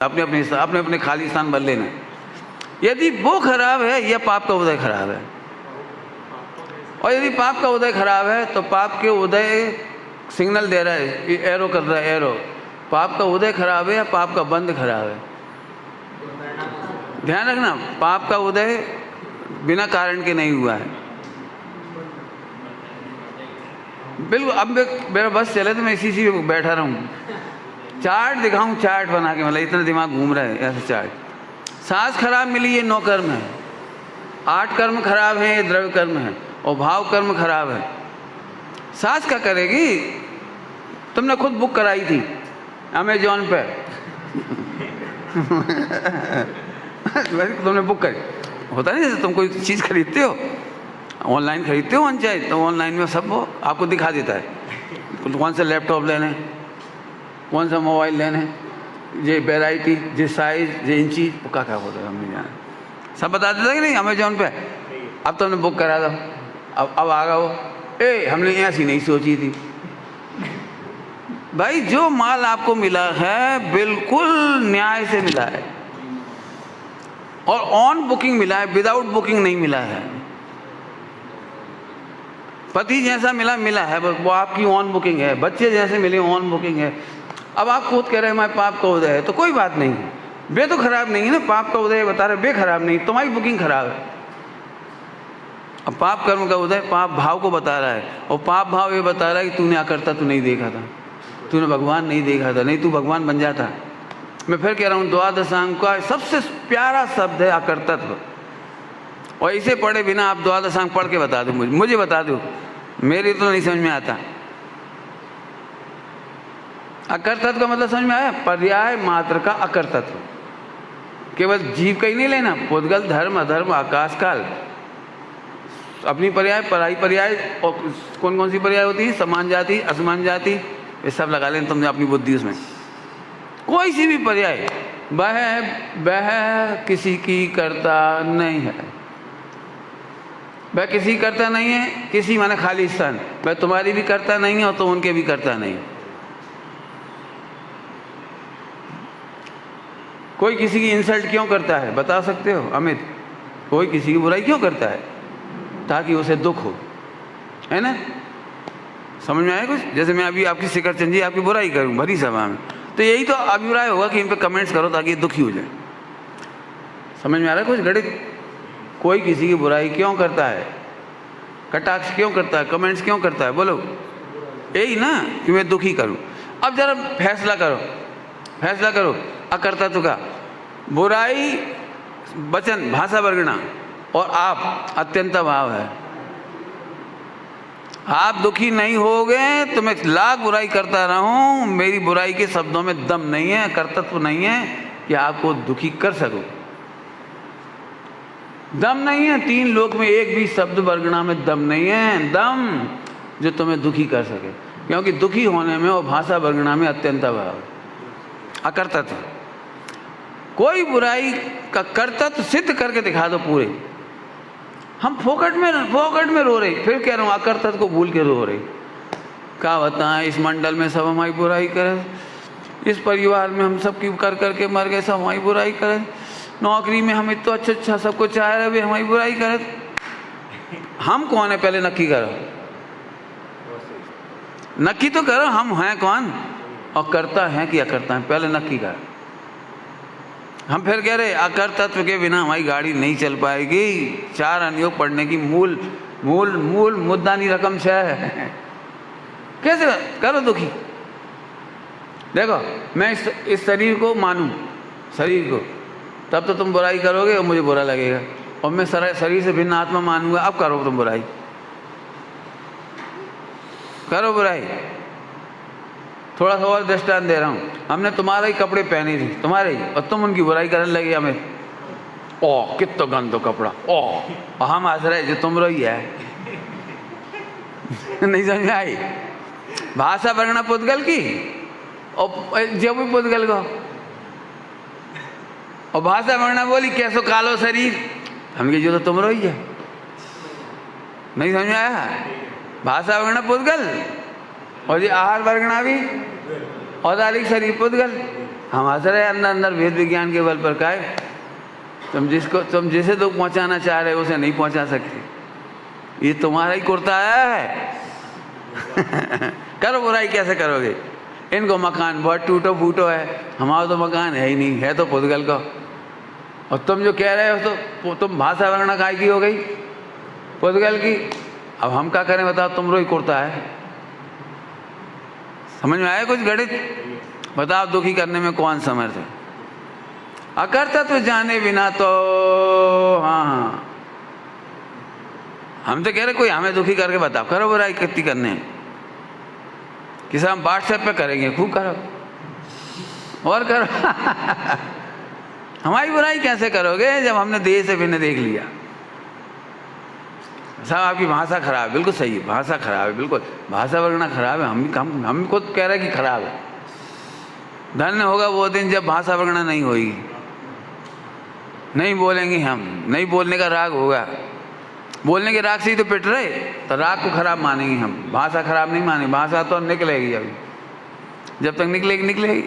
अपने अपने खाली स्थान भर लेना। यदि वो खराब है या पाप का उदय खराब है, और यदि पाप का उदय खराब है तो पाप के उदय सिग्नल दे रहा है, एरो कर रहा है, एरो। पाप का उदय खराब है या पाप का बंद खराब है? ध्यान रखना, पाप का उदय बिना कारण के नहीं हुआ है। बिल्कुल। अब मेरा बस चले तो मैं इसी पे बैठा रहूं, चार्ट दिखाऊं, चार्ट बना के, मतलब इतना दिमाग घूम रहा है ऐसे चार्ट। सांस खराब मिली, ये 9 कर्म है। 8 कर्म खराब है, ये द्रव्य कर्म है, और भाव कर्म खराब है। सांस क्या करेगी? तुमने खुद बुक कराई थी अमेजॉन पे तुमने बुक करी, होता नहीं जैसे तुम कोई चीज़ खरीदते हो, ऑनलाइन खरीदते हो चाहे, तो ऑनलाइन में सब वो आपको दिखा देता है कौन सा लैपटॉप लेना है, कौन सा मोबाइल लेना है, ये वेराइटी, ये साइज, ये इंची, क्या क्या होता है हमने जाना, सब बता देता कि नहीं अमेजॉन पे। अब तुमने बुक करा दो, अब आ गया वो, हमने ऐसी नहीं सोची थी। भाई जो माल आपको मिला है बिल्कुल न्याय से मिला है, और ऑन बुकिंग मिला है, विदाउट बुकिंग नहीं मिला है। पति जैसा मिला है वो आपकी ऑन बुकिंग है, बच्चे जैसे मिले ऑन बुकिंग है। अब आप खुद कह रहे हैं हमारे पाप का उदय है, तो कोई बात नहीं, बे तो खराब नहीं है ना, पाप का उदय बता रहे, बे खराब नहीं, तुम्हारी बुकिंग खराब है। अब पाप कर्म का उदय पाप भाव को बता रहा है, और पाप भाव ये बता रहा है कि तूने अकर्ता तू नहीं देखा था, तूने भगवान नहीं देखा था, नहीं तू भगवान बन जाता। मैं फिर कह रहा हूँ, द्वादशांग का सबसे प्यारा शब्द है अकर्तत्व, और इसे पढ़े बिना आप द्वादशांग पढ़ के बता दो, मुझे बता दो, मेरे तो नहीं समझ में आता। अकर्तत्व का मतलब समझ में आया? पर्याय मात्र का अकर्तत्व। केवल जीव का ही नहीं लेना, पुद्गल, धर्म, अधर्म, आकाश काल, अपनी पर्याय, पराई पर्याय, और कौन कौन सी पर्याय होती है, समान जाति, असमान जाति, ये सब लगा लेना तुमने अपनी बुद्धि उसमें। कोई सी भी पर्याय, वह किसी की करता नहीं है, वह किसी करता नहीं है, किसी माने खाली स्थान, वह तुम्हारी भी करता नहीं है और तुम उनके भी करता नहीं। कोई किसी की इंसल्ट क्यों करता है बता सकते हो अमित? कोई किसी की बुराई क्यों करता है? ताकि उसे दुख हो, है ना? समझ में आया कुछ? जैसे मैं अभी आपकी शिखर चंद जी आपकी बुराई करूं भरी सभा में, तो यही तो अभिप्राय होगा कि इन पे कमेंट्स करो ताकि दुखी हो जाए। समझ में आ रहा है कुछ? गणित। कोई किसी की बुराई क्यों करता है, कटाक्ष क्यों करता है, कमेंट्स क्यों करता है? बोलो, यही ना कि मैं दुखी करूं। अब जरा फैसला करो, फैसला करो अकर्तत्व का। बुराई वचन, भाषा, वर्गना, और आप अत्यंत भाव है। आप दुखी नहीं होगे तो मैं लाख बुराई करता रहूं, मेरी बुराई के शब्दों में दम नहीं है, कर्तव्य नहीं है कि आपको दुखी कर सकूं। दम नहीं है, 3 लोक में एक भी शब्द वर्गना में दम नहीं है, दम जो तुम्हें दुखी कर सके। क्योंकि दुखी होने में और भाषा वर्गना में अत्यंत भाव, अकर्तत्व। कोई बुराई का कर्तव्य सिद्ध करके दिखा दो पूरे। हम फोकट में रो रहे, फिर कह रहा हूँ अकर्तव्य को भूल के रो रहे। क्या बताएं, इस मंडल में सब हमारी बुराई करें, इस परिवार में हम सब की कर करके मर गए, सब हमारी बुराई करें, नौकरी में हम इतना अच्छा सबको चाह रहे वे हमारी बुराई करें। हम कौन है पहले नक्की करो, नक्की तो करो हम हैं कौन, और करता है कि अकर्ता है, पहले नक्की करो। हम फिर कह रहे अकर्तत्व के बिना हमारी गाड़ी नहीं चल पाएगी। 4 अनुयोग पढ़ने की मूल मुद्दानी रकम 6 है। कैसे करो दुखी? देखो मैं इस शरीर को मानूं, शरीर को, तब तो तुम बुराई करोगे और मुझे बुरा लगेगा, और मैं शरीर से भिन्न आत्मा मानूंगा, अब करो तुम बुराई, करो बुराई। थोड़ा सा और दृष्टांत दे रहा हूँ, हमने तुम्हारे ही कपड़े पहने थे, तुम्हारे ही, और तुम उनकी बुराई करने लगे हमें, ओ कितना गंदो कपड़ा, ओ हम हंस रहे जो तुम रही है। नहीं समझ में आई? भाषा वर्णना पुद्गल की, और जब भी पुद्गल को, और भाषा वर्णना बोली कैसो कालो शरीर, हमके जो तो तुम रही है। नहीं समझ में आया? भाषा वर्णना पुद्गल, और ये आहार वर्गना भी, औदालिक शरीर पुद्गल, हम हंस रहे अंदर अंदर भेद विज्ञान के बल पर। का है तुम जिसे दुख पहुंचाना चाह रहे हो उसे नहीं पहुंचा सकते। ये तुम्हारा ही कुर्ता है। करो बुराई कैसे करोगे? इनको मकान बहुत टूटो फूटो है, हमारा तो मकान है ही नहीं, है तो पुद्गल का। और तुम जो कह रहे हो तो तुम भाषा वर्णना काय की हो गई? पुद्गल की। अब हम क्या करें बताओ? तुम ही कुर्ता है। समझ में आया कुछ गणित? बताओ दुखी करने में कौन समर्थ है? अकर्ता तो जाने बिना तो हाँ, हम तो कह रहे कोई हमें दुखी करके बताओ, करो बुराई कितनी करने हैं। किसी हम व्हाट्सएप पे करेंगे, खूब करो और करो। हमारी बुराई कैसे करोगे जब हमने देह से भिन्न देख लिया? साहब आपकी भाषा खराब है, बिल्कुल सही है, भाषा खराब है, बिल्कुल भाषा वर्णना खराब है। हम खुद कह रहे हैं कि खराब है। धन्य होगा वो दिन जब भाषा वर्णना नहीं होगी, नहीं बोलेंगे हम, नहीं बोलने का राग होगा। बोलने के राग से ही तो पिट रहे, तो राग को खराब मानेंगे हम, भाषा खराब नहीं मानेंगे। भाषा तो निकलेगी अभी, जब तक निकलेगी।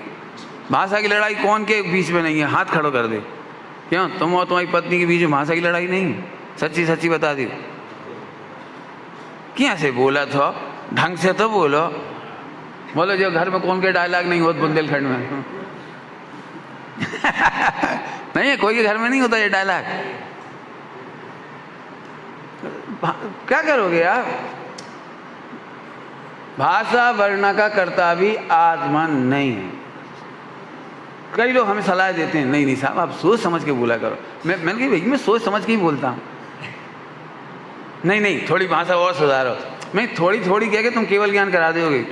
भाषा की लड़ाई कौन के बीच में नहीं है? हाथ खड़ो कर दे। क्यों? तुम और तुम्हारी पत्नी के बीच में भाषा की लड़ाई नहीं है? सच्ची सच्ची बता दी। क्या से बोला था? ढंग से तो बोलो। जो घर में कौन के डायलॉग नहीं होता बुंदेलखंड में? नहीं है, कोई के घर में नहीं होता ये डायलॉग। क्या करोगे आप? भाषा वर्णना का कर्ता भी आत्मा नहीं है। कई लोग हमें सलाह देते हैं, नहीं साहब आप सोच समझ के बोला करो। मैंने कहा भाई मैं सोच समझ के ही बोलता हूँ। नहीं थोड़ी भाषा और सुधारो। मैं थोड़ी कह के तुम केवल ज्ञान करा दोगे।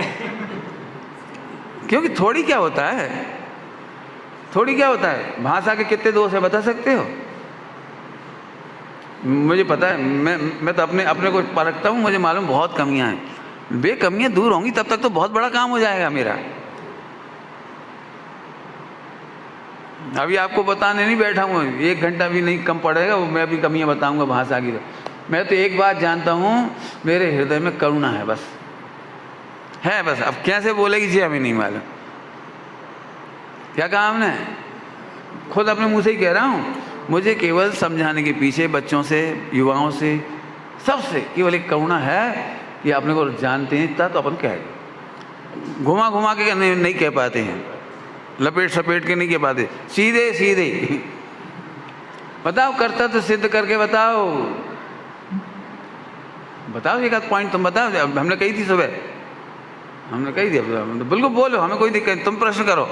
क्योंकि थोड़ी क्या होता है? थोड़ी क्या होता है? भाषा के कितने दोष है बता सकते हो? मुझे पता है, मैं तो अपने को परखता हूँ, मुझे मालूम बहुत कमियां हैं। वे कमियां दूर होंगी तब तक तो बहुत बड़ा काम हो जाएगा मेरा। अभी आपको बताने नहीं बैठा हूँ, 1 घंटा भी नहीं कम पड़ेगा, मैं भी कमियां बताऊंगा भाषा की। मैं तो एक बात जानता हूँ, मेरे हृदय में करुणा है, बस है बस। अब कैसे बोलेगी जी हमें नहीं मालूम। क्या कहा हमने? खुद अपने मुंह से ही कह रहा हूँ। मुझे केवल समझाने के पीछे बच्चों से, युवाओं से, सबसे केवल एक करुणा है कि अपने को जानते हैं इतना तो अपन कह घुमा के नहीं कह पाते हैं, लपेट सपेट के नहीं कह पाते, सीधे बताओ। कर्ता तो सिद्ध करके बताओ। एक आध पॉइंट तुम बताओ। हमने कही थी सुबह, हमने कही थी, बिल्कुल बोलो, हमें कोई दिक्कत नहीं। तुम प्रश्न करो,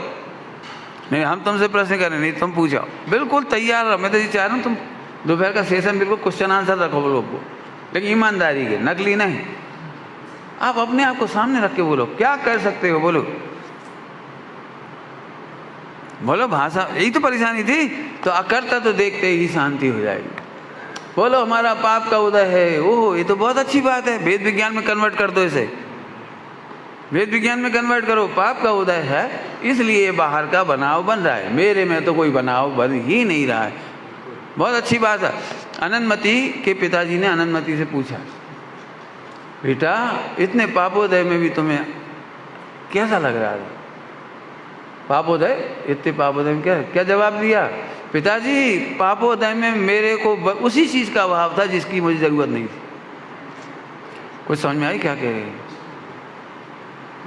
नहीं हम तुमसे प्रश्न करें, नहीं तुम पूछो, बिल्कुल तैयार रहो। मैं तो ये चाह रहा हूँ तुम दोपहर का सेशन बिल्कुल क्वेश्चन आंसर रखो लोग को, लेकिन ईमानदारी के, नकली नहीं। आप अपने आप को सामने रख के बोलो, क्या कर सकते हो बोलो। भाषा यही तो परेशानी थी। तो अकर्ता तो देखते ही शांति हो जाएगी। बोलो हमारा पाप का उदय है। ओह ये तो बहुत अच्छी बात है। वेद विज्ञान में कन्वर्ट कर दो इसे, वेद विज्ञान में कन्वर्ट करो। पाप का उदय है इसलिए बाहर का बनाव बन रहा है, मेरे में तो कोई बनाव बन ही नहीं रहा है। बहुत अच्छी बात है। अनंतमती के पिताजी ने अनंतमती से पूछा, बेटा इतने पापोदय में भी तुम्हें कैसा लग रहा है? पापोदय, इतने पापोदय में क्या जवाब दिया? पिताजी पापोदय में मेरे को उसी चीज का अभाव था जिसकी मुझे जरूरत नहीं थी। कुछ समझ में आई क्या कह रहे हैं?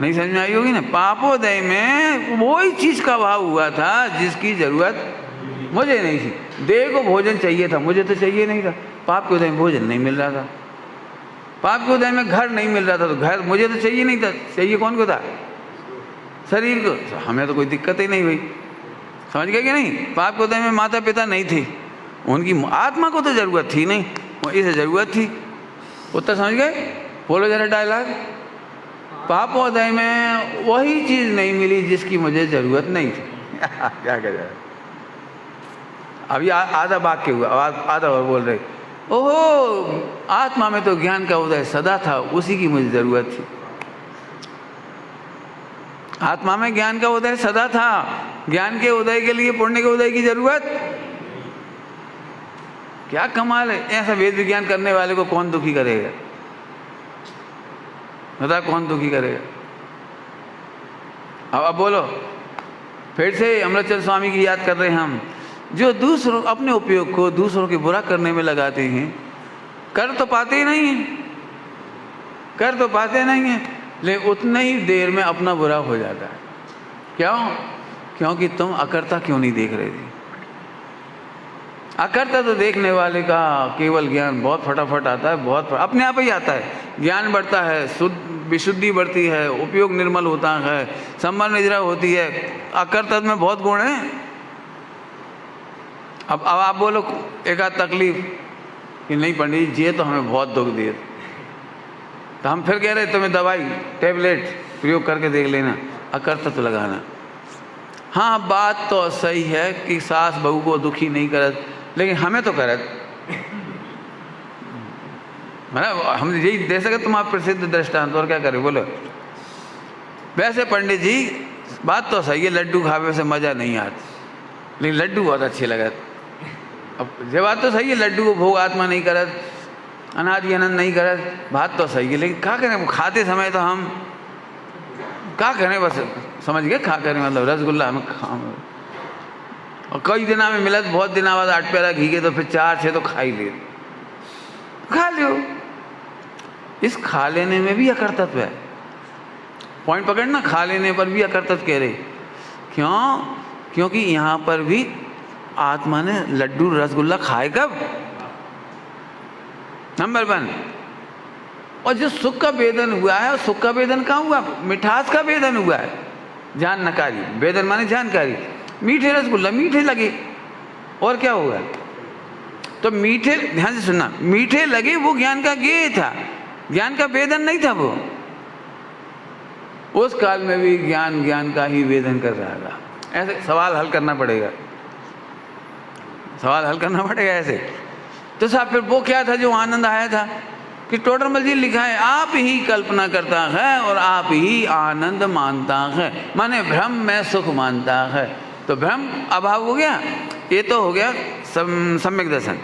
नहीं समझ में आई होगी ना। पापोदय में वही चीज का अभाव हुआ था जिसकी जरूरत मुझे नहीं थी। देह को भोजन चाहिए था, मुझे तो चाहिए नहीं था। पाप के उदय में भोजन नहीं मिल रहा था, पाप के उदय में घर नहीं मिल रहा था, तो घर मुझे तो चाहिए नहीं था। चाहिए कौन को था? शरीर को। हमें तो कोई दिक्कत ही नहीं हुई। समझ गए कि नहीं? पाप के उदय में माता पिता नहीं थी, उनकी आत्मा को तो जरूरत थी नहीं, इसे जरूरत थी। उत्तर समझ गए? बोलो जरा डायलॉग। पापोदय में वही चीज नहीं मिली जिसकी मुझे जरूरत नहीं थी। क्या कह जाए? अभी आधा वाक्य हुआ, आधा और बोल रहे। ओहो आत्मा में तो ज्ञान का उदय सदा था, उसी की मुझे जरूरत थी। आत्मा में ज्ञान का उदय सदा था, ज्ञान के उदय के लिए पुण्य के उदय की जरूरत। क्या कमाल है। ऐसा वेद विज्ञान करने वाले को कौन दुखी करेगा? बता कौन दुखी करेगा? अब बोलो। फिर से अमृतचंद स्वामी की याद कर रहे हैं हम, जो दूसरों अपने उपयोग को दूसरों के बुरा करने में लगाते हैं, कर तो पाते ही नहीं हैं, कर तो पाते नहीं हैं, लेकिन उतने ही देर में अपना बुरा हो जाता है। क्यों? क्योंकि तुम अकर्ता क्यों नहीं देख रहे थे। अकर्ता तो देखने वाले का केवल ज्ञान बहुत फटाफट आता है, बहुत अपने आप ही आता है। ज्ञान बढ़ता है, विशुद्धि बढ़ती है, उपयोग निर्मल होता है, संबंध निद्रा होती है। अकर्ता में बहुत गुण हैं। अब आप बोलो एक आध तकलीफ कि नहीं पंडित जी ये तो हमें बहुत दुख दिए, तो हम फिर कह रहे तुम्हें दवाई टैबलेट प्रयोग करके देख लेना, अकर्ता तो लगाना। हाँ बात तो सही है कि सास बहू को दुखी नहीं करत, लेकिन हमें तो करत। मतलब हम यही दे सके तुम आप प्रसिद्ध दृष्टांत, और क्या करें बोलो। वैसे पंडित जी बात तो सही है, लड्डू खावे से मज़ा नहीं आता, लेकिन लड्डू बहुत अच्छे लगत। अब ये बात तो सही है, लड्डू को भोग आत्मा नहीं करत, अनादि अनंत नहीं करत, बात तो सही है, लेकिन क्या करें खाते समय तो हम क्या करें, बस समझ गए खा करें, मतलब रसगुल्ला हमें खा, और कई दिना में मिलत, बहुत दिनों बाद 8 प्याला घी के तो फिर 4-6 तो खा ही ले, खा लो। इस खा लेने में भी अकर्तव्य है। पॉइंट पकड़ना, खा लेने पर भी अकर्तव्य कह रहे। क्यों? क्योंकि यहाँ पर भी आत्मा ने लड्डू रसगुल्ला खाए कब? नंबर 1। और जो सुख का वेदन हुआ है, सुख का वेदन कहाँ हुआ? मिठास का वेदन हुआ है। जान नकारी, वेदन माने जानकारी। मीठे रसगुल्ला मीठे लगे, और क्या होगा? तो मीठे, ध्यान से सुनना, मीठे लगे वो ज्ञान का गेय था, ज्ञान का वेदन नहीं था। वो उस काल में भी ज्ञान का ही वेदन कर रहा था। ऐसे सवाल हल करना पड़ेगा, सवाल हल करना पड़ेगा ऐसे। तो साहब फिर वो क्या था जो आनंद आया था? कि टोडरमल जी लिखा है, आप ही कल्पना करता है और आप ही आनंद मानता है, माने भ्रम में सुख मानता है। तो भ्रम अभाव हो गया, ये तो हो गया सम्यक दर्शन,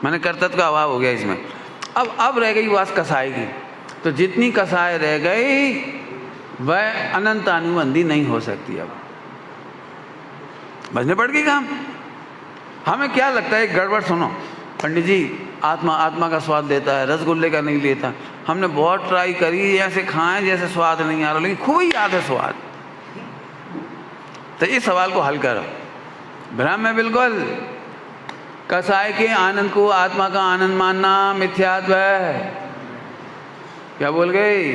माने कर्तव्य का अभाव हो गया इसमें। अब रह गई वास कसाई की। तो जितनी कसाई रह गई वह अनंत अनुबंधी नहीं हो सकती। अब बजने पड़ गई काम। हमें क्या लगता है, गड़बड़ सुनो पंडित जी, आत्मा का स्वाद देता है, रसगुल्ले का नहीं लेता। हमने बहुत ट्राई करी, ऐसे खाएं जैसे स्वाद नहीं आ रहा, लेकिन खूब ही याद है स्वाद। तो इस सवाल को हल करो। भ्रम है बिल्कुल। कसाय के आनंद को आत्मा का आनंद मानना मिथ्यात्व है। क्या बोल गए?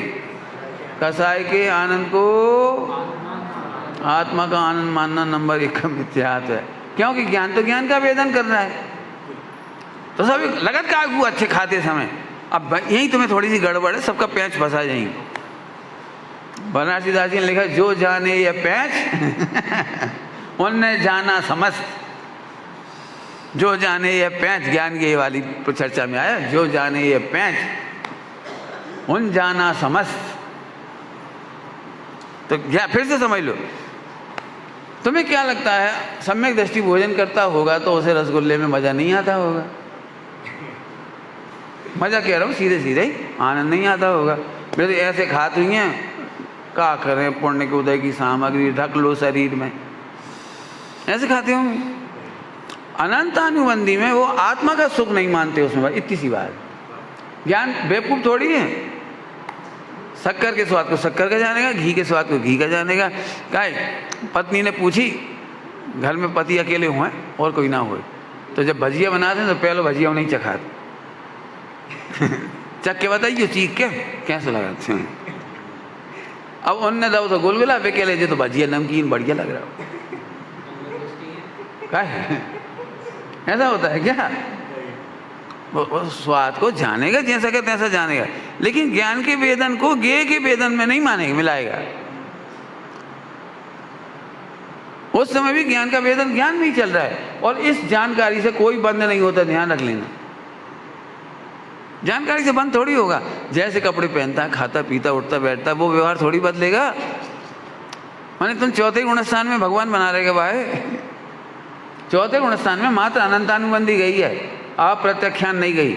कसाय के आनंद को आत्मा का आनंद मानना नंबर 1 का मिथ्यात्व है। क्योंकि ज्ञान तो ज्ञान का वेदन कर रहा है। तो सब लगत का आगू अच्छे खाते समय। अब यही तुम्हें थोड़ी सी गड़बड़ है, सबका पैंच फंसा जाएंगे। बनारसी दास जी ने लिखा, जो जाने ये पैंच उनने जाना समस्त। जो जाने ये पैंच, ज्ञान की वाली चर्चा में आया, जो जाने ये पैंच उन जाना समस्त। तो क्या फिर से समझ लो। तुम्हें क्या लगता है, सम्यक दृष्टि भोजन करता होगा तो उसे रसगुल्ले में मजा नहीं आता होगा? मजा कह रहा हूँ सीधे सीधे ही, आनंद नहीं आता होगा। मेरे तो ऐसे खात हुई हैं, क्या करें, पुण्य के उदय की सामग्री ढक लो शरीर में, ऐसे खाते होंगे। अनंत अनुबंधी में वो आत्मा का सुख नहीं मानते उसमें, इतनी सी बात। ज्ञान बेवकूफ थोड़ी है। शक्कर के स्वाद को शक्कर का जानेगा, घी के स्वाद को घी का जानेगा। क्या पत्नी ने पूछी, घर में पति अकेले हुए और कोई ना हुए, तो जब भजिया बनाते हैं तो पहले भजिया नहीं चखाते चख के बताइए चीख के कैसे लगाते हैं। अब उनने दो तो गुलगुला पे के ले तो भजिया नमकीन बढ़िया लग रहा हो। क्या है? ऐसा होता है क्या? वो स्वाद को जानेगा जैसा कि तैसा जानेगा, लेकिन ज्ञान के वेदन को ज्ञेय के वेदन में नहीं मानेगा, मिलाएगा। उस समय भी ज्ञान का वेदन ज्ञान नहीं चल रहा है, और इस जानकारी से कोई बंद नहीं होता, ध्यान रख लेना। जानकारी से बंद थोड़ी होगा। जैसे कपड़े पहनता है, खाता पीता उठता बैठता, वो व्यवहार थोड़ी बदलेगा। माने तुम चौथे गुणस्थान में भगवान बना रहेगा भाई। चौथे गुणस्थान में मात्र अनंतानुबंधी गई है, अप्रत्यक्षान नहीं गई।